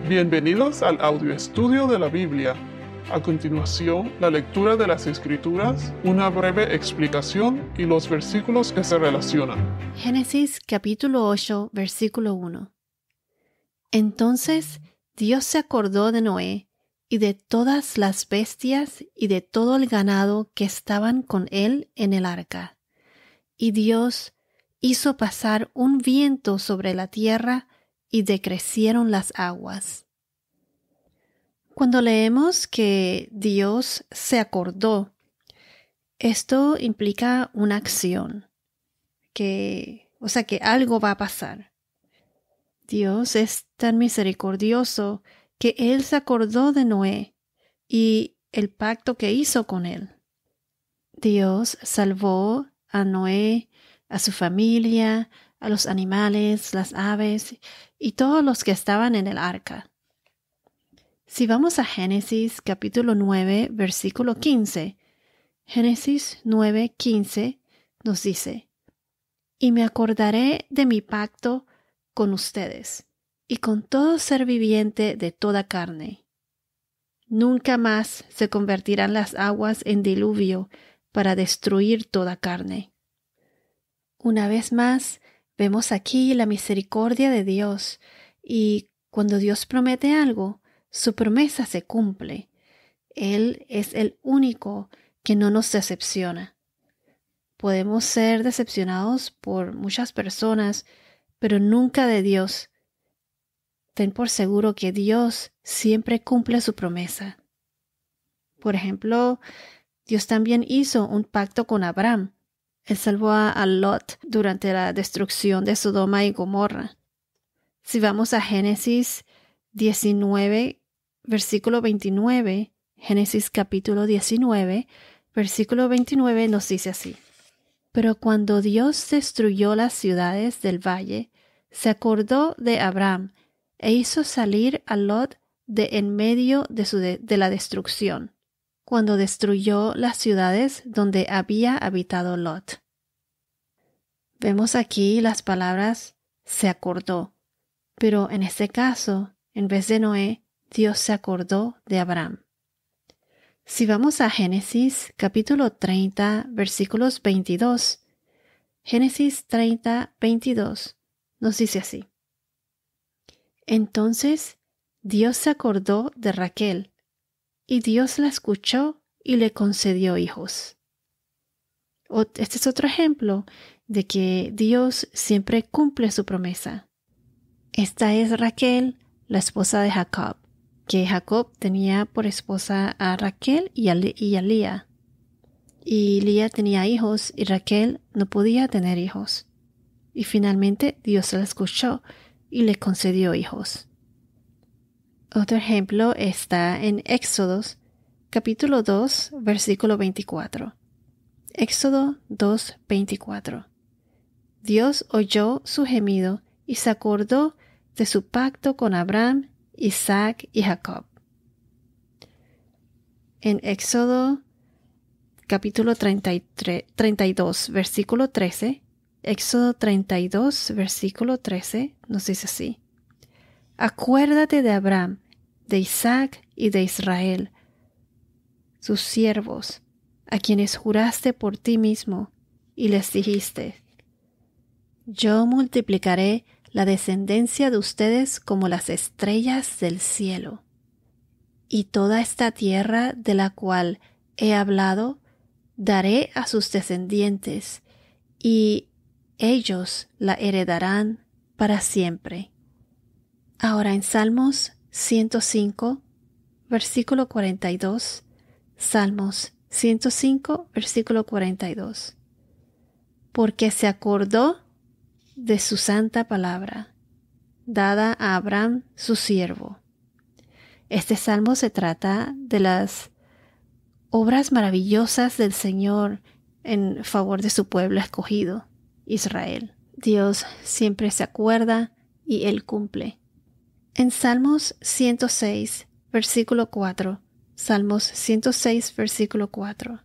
Bienvenidos al audio estudio de la Biblia. A continuación, la lectura de las Escrituras, una breve explicación y los versículos que se relacionan. Génesis capítulo 8, versículo 1. Entonces Dios se acordó de Noé y de todas las bestias y de todo el ganado que estaban con él en el arca. Y Dios hizo pasar un viento sobre la tierra y decrecieron las aguas. Cuando leemos que Dios se acordó, esto implica una acción, que algo va a pasar. Dios es tan misericordioso que Él se acordó de Noé y el pacto que hizo con él. Dios salvó a Noé, a su familia, a los animales, las aves y todos los que estaban en el arca. Si vamos a Génesis capítulo 9, versículo 15, Génesis 9, 15 nos dice: Y me acordaré de mi pacto con ustedes y con todo ser viviente de toda carne. Nunca más se convertirán las aguas en diluvio para destruir toda carne. Una vez más, vemos aquí la misericordia de Dios, y cuando Dios promete algo, su promesa se cumple. Él es el único que no nos decepciona. Podemos ser decepcionados por muchas personas, pero nunca de Dios. Ten por seguro que Dios siempre cumple su promesa. Por ejemplo, Dios también hizo un pacto con Abraham. Él salvó a Lot durante la destrucción de Sodoma y Gomorra. Si vamos a Génesis 19, versículo 29, Génesis capítulo 19, versículo 29 nos dice así: Pero cuando Dios destruyó las ciudades del valle, se acordó de Abraham e hizo salir a Lot de en medio de la destrucción, cuando destruyó las ciudades donde había habitado Lot. Vemos aquí las palabras se acordó, pero en este caso, en vez de Noé, Dios se acordó de Abraham. Si vamos a Génesis capítulo 30, versículos 22, Génesis 30, 22, nos dice así: Entonces Dios se acordó de Raquel, y Dios la escuchó y le concedió hijos. Este es otro ejemplo de que Dios siempre cumple su promesa. Esta es Raquel, la esposa de Jacob, que Jacob tenía por esposa a Raquel y a Lía. Y Lía tenía hijos y Raquel no podía tener hijos. Y finalmente Dios la escuchó y le concedió hijos. Otro ejemplo está en Éxodos, capítulo 2, versículo 24. Éxodo 2, 24. Dios oyó su gemido y se acordó de su pacto con Abraham, Isaac y Jacob. En Éxodo, capítulo 32, versículo 13, Éxodo 32, versículo 13, nos dice así: Acuérdate de Abraham, de Isaac y de Israel, sus siervos, a quienes juraste por ti mismo, y les dijiste: Yo multiplicaré la descendencia de ustedes como las estrellas del cielo, y toda esta tierra de la cual he hablado daré a sus descendientes, y ellos la heredarán para siempre. Ahora en Salmos 105, versículo 42, Salmos 105, versículo 42. Porque se acordó de su santa palabra, dada a Abraham su siervo. Este salmo se trata de las obras maravillosas del Señor en favor de su pueblo escogido, Israel. Dios siempre se acuerda y Él cumple. En Salmos 106, versículo 4, Salmos 106, versículo 4.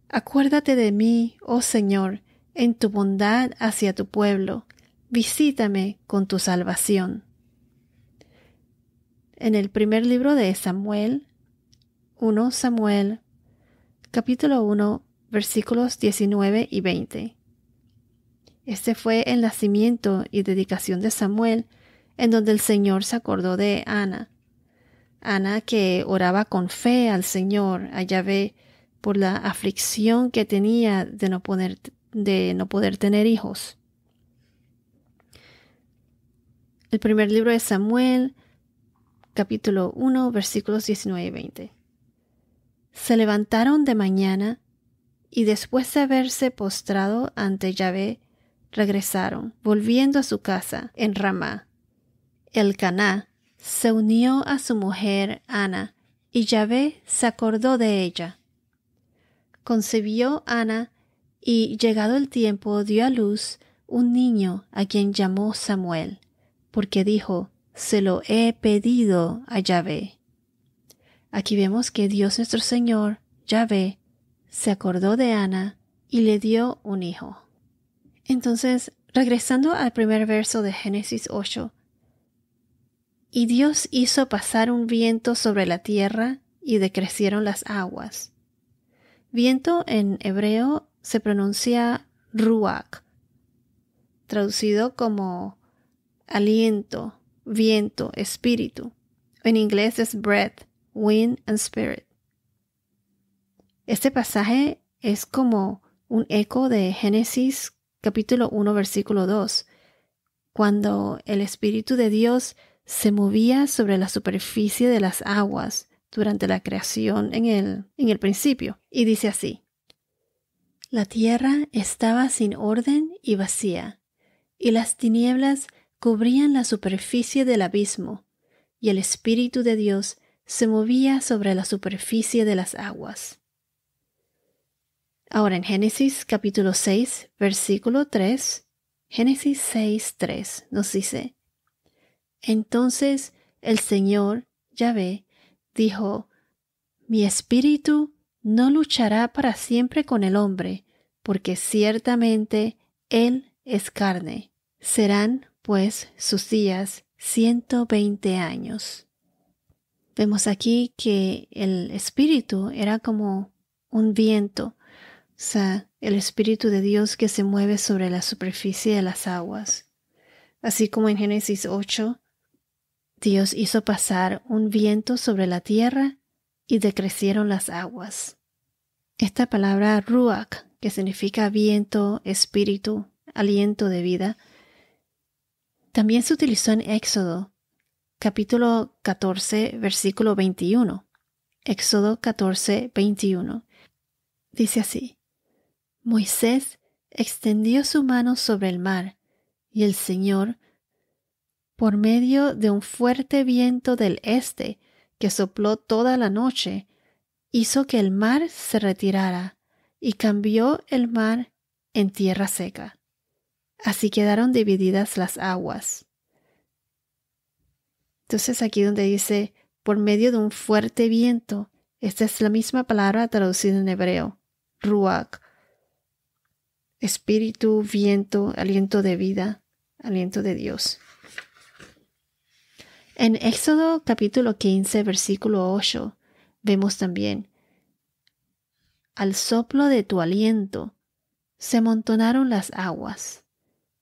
Acuérdate de mí, oh Señor, en tu bondad hacia tu pueblo, visítame con tu salvación. en el primer libro de Samuel, 1 Samuel, capítulo 1, versículos 19 y 20. Este fue el nacimiento y dedicación de Samuel, en donde el Señor se acordó de Ana. Ana, que oraba con fe al Señor, a Yahvé, por la aflicción que tenía de no poder tener hijos. El primer libro de Samuel, capítulo 1, versículos 19 y 20. Se levantaron de mañana y después de haberse postrado ante Yahvé, regresaron, volviendo a su casa en Ramá. Elcaná se unió a su mujer Ana, y Yahvé se acordó de ella. Concibió Ana, y llegado el tiempo dio a luz un niño a quien llamó Samuel, porque dijo, se lo he pedido a Yahvé. Aquí vemos que Dios nuestro Señor, Yahvé, se acordó de Ana y le dio un hijo. Entonces, regresando al primer verso de Génesis 8, y Dios hizo pasar un viento sobre la tierra y decrecieron las aguas. Viento en hebreo se pronuncia ruach, traducido como aliento, viento, espíritu. En inglés es breath, wind and spirit. Este pasaje es como un eco de Génesis capítulo 1 versículo 2, cuando el Espíritu de Dios se movía sobre la superficie de las aguas durante la creación en el principio. Y dice así: la tierra estaba sin orden y vacía, y las tinieblas cubrían la superficie del abismo, y el Espíritu de Dios se movía sobre la superficie de las aguas. Ahora en Génesis capítulo 6, versículo 3, Génesis 6, 3 nos dice: entonces el Señor, Yahvé, dijo, mi espíritu no luchará para siempre con el hombre, porque ciertamente él es carne. Serán, pues, sus días 120 años. Vemos aquí que el espíritu era como un viento, o sea, el Espíritu de Dios que se mueve sobre la superficie de las aguas. Así como en Génesis 8, Dios hizo pasar un viento sobre la tierra y decrecieron las aguas. Esta palabra ruach, que significa viento, espíritu, aliento de vida, también se utilizó en Éxodo, capítulo 14, versículo 21. Éxodo 14, 21. Dice así: Moisés extendió su mano sobre el mar, y el Señor, por medio de un fuerte viento del este que sopló toda la noche, hizo que el mar se retirara y cambió el mar en tierra seca. Así quedaron divididas las aguas. Entonces aquí donde dice por medio de un fuerte viento, esta es la misma palabra traducida en hebreo, ruach. Espíritu, viento, aliento de vida, aliento de Dios. En Éxodo capítulo 15, versículo 8, vemos también: al soplo de tu aliento se amontonaron las aguas,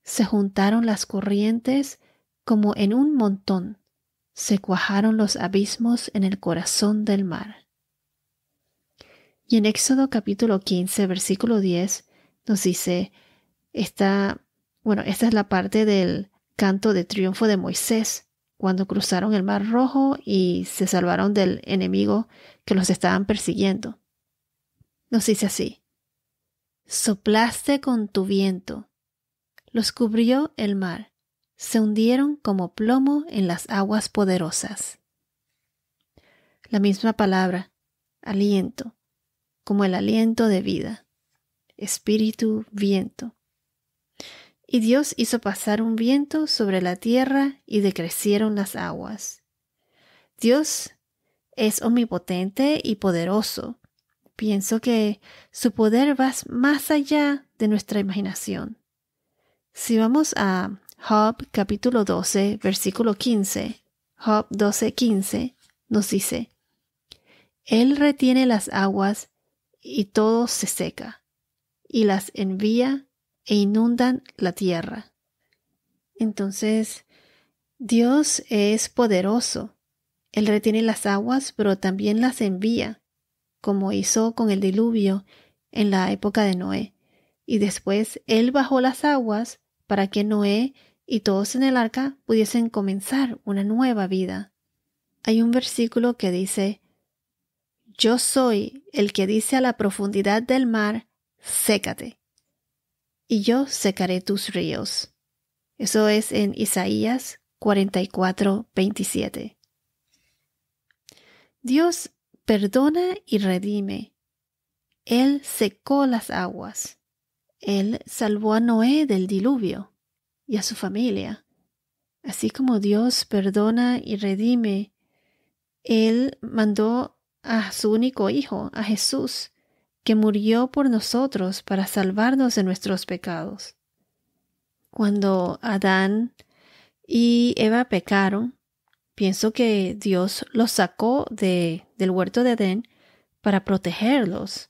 se juntaron las corrientes como en un montón, se cuajaron los abismos en el corazón del mar. Y en Éxodo capítulo 15, versículo 10, nos dice, esta es la parte del canto de triunfo de Moisés, cuando cruzaron el Mar Rojo y se salvaron del enemigo que los estaban persiguiendo. Nos dice así: soplaste con tu viento, los cubrió el mar, se hundieron como plomo en las aguas poderosas. La misma palabra, aliento, como el aliento de vida, espíritu, viento. Y Dios hizo pasar un viento sobre la tierra y decrecieron las aguas. Dios es omnipotente y poderoso. Pienso que su poder va más allá de nuestra imaginación. Si vamos a Job capítulo 12, versículo 15, Job 12:15 nos dice: Él retiene las aguas y todo se seca, y las envía e inundan la tierra. Entonces, Dios es poderoso. Él retiene las aguas, pero también las envía, como hizo con el diluvio en la época de Noé. Y después Él bajó las aguas para que Noé y todos en el arca pudiesen comenzar una nueva vida. Hay un versículo que dice: Yo soy el que dice a la profundidad del mar, sécate, y yo secaré tus ríos. Eso es en Isaías 44:27. Dios perdona y redime. Él secó las aguas. Él salvó a Noé del diluvio y a su familia. Así como Dios perdona y redime, Él mandó a su único Hijo, a Jesús, que murió por nosotros para salvarnos de nuestros pecados. Cuando Adán y Eva pecaron, pienso que Dios los sacó del huerto de Edén para protegerlos,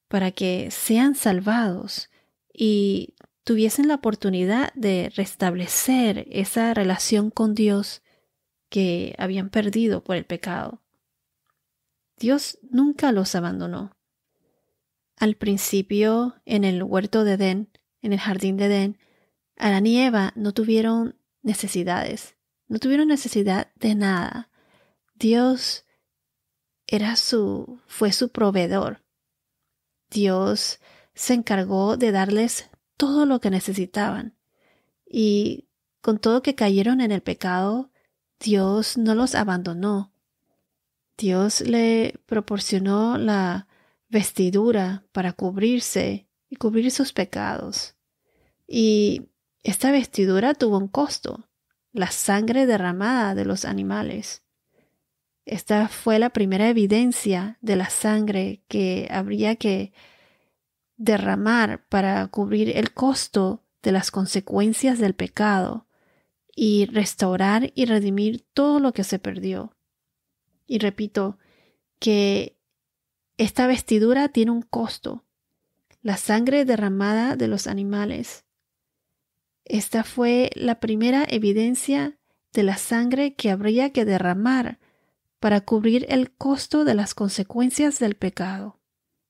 para que sean salvados y tuviesen la oportunidad de restablecer esa relación con Dios que habían perdido por el pecado. Dios nunca los abandonó. Al principio, en el huerto de Edén, en el jardín de Edén, Adán y Eva no tuvieron necesidades, no tuvieron necesidad de nada. Dios fue su proveedor. Dios se encargó de darles todo lo que necesitaban. Y con todo que cayeron en el pecado, Dios no los abandonó. Dios le proporcionó la vestidura para cubrirse y cubrir sus pecados. Y esta vestidura tuvo un costo: la sangre derramada de los animales. Esta fue la primera evidencia de la sangre que habría que derramar para cubrir el costo de las consecuencias del pecado y restaurar y redimir todo lo que se perdió. Y repito que esta vestidura tiene un costo: la sangre derramada de los animales. Esta fue la primera evidencia de la sangre que habría que derramar para cubrir el costo de las consecuencias del pecado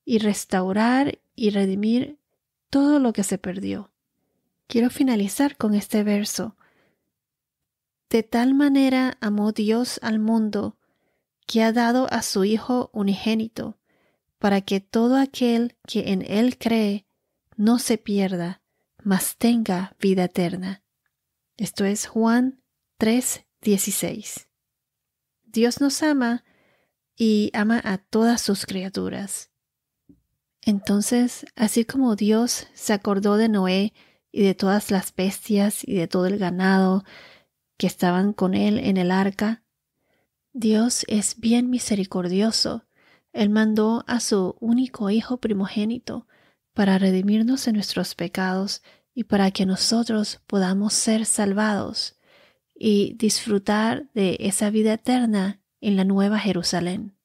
y restaurar y redimir todo lo que se perdió. Quiero finalizar con este verso: De tal manera amó Dios al mundo, que ha dado a su Hijo unigénito, para que todo aquel que en Él cree no se pierda, mas tenga vida eterna. Esto es Juan 3:16. Dios nos ama y ama a todas sus criaturas. Entonces, así como Dios se acordó de Noé y de todas las bestias y de todo el ganado que estaban con él en el arca, Dios es bien misericordioso. Él mandó a su único Hijo primogénito para redimirnos de nuestros pecados y para que nosotros podamos ser salvados y disfrutar de esa vida eterna en la Nueva Jerusalén.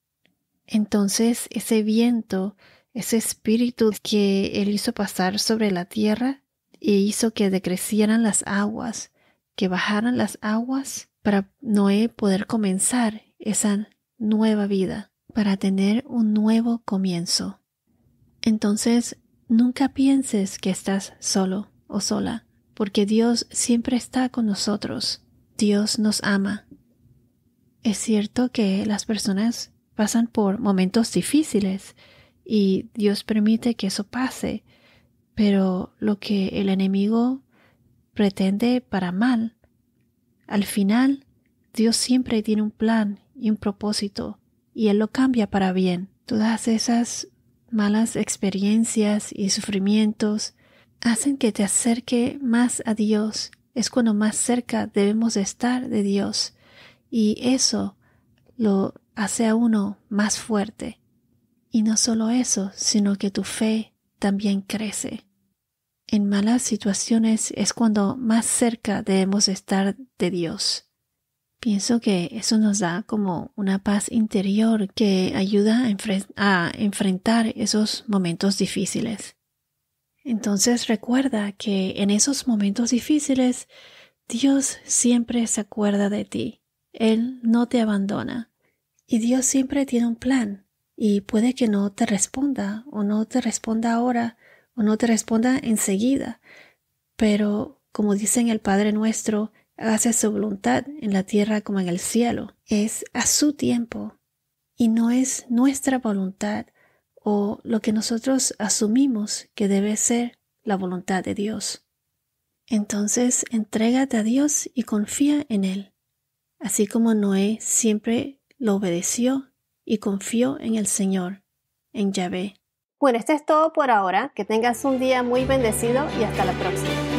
Entonces, ese viento, ese espíritu que Él hizo pasar sobre la tierra e hizo que decrecieran las aguas, que bajaran las aguas para Noé poder comenzar esa nueva vida, para tener un nuevo comienzo. Entonces, nunca pienses que estás solo o sola, porque Dios siempre está con nosotros. Dios nos ama. Es cierto que las personas pasan por momentos difíciles y Dios permite que eso pase, pero lo que el enemigo pretende para mal, al final Dios siempre tiene un plan y un propósito y Él lo cambia para bien. Todas esas malas experiencias y sufrimientos hacen que te acerque más a Dios. Es cuando más cerca debemos de estar de Dios y eso lo hace a uno más fuerte. Y no solo eso, sino que tu fe también crece. En malas situaciones es cuando más cerca debemos estar de Dios. Pienso que eso nos da como una paz interior que ayuda a enfrentar esos momentos difíciles. Entonces recuerda que en esos momentos difíciles Dios siempre se acuerda de ti. Él no te abandona. Y Dios siempre tiene un plan. Y puede que no te responda, o no te responda ahora, o no te responda enseguida. Pero, como dice en el Padre Nuestro, hágase su voluntad en la tierra como en el cielo. Es a su tiempo. Y no es nuestra voluntad o lo que nosotros asumimos que debe ser la voluntad de Dios. Entonces, entrégate a Dios y confía en Él. Así como Noé siempre lo obedeció y confió en el Señor, en Yahvé. Bueno, esto es todo por ahora. Que tengas un día muy bendecido y hasta la próxima.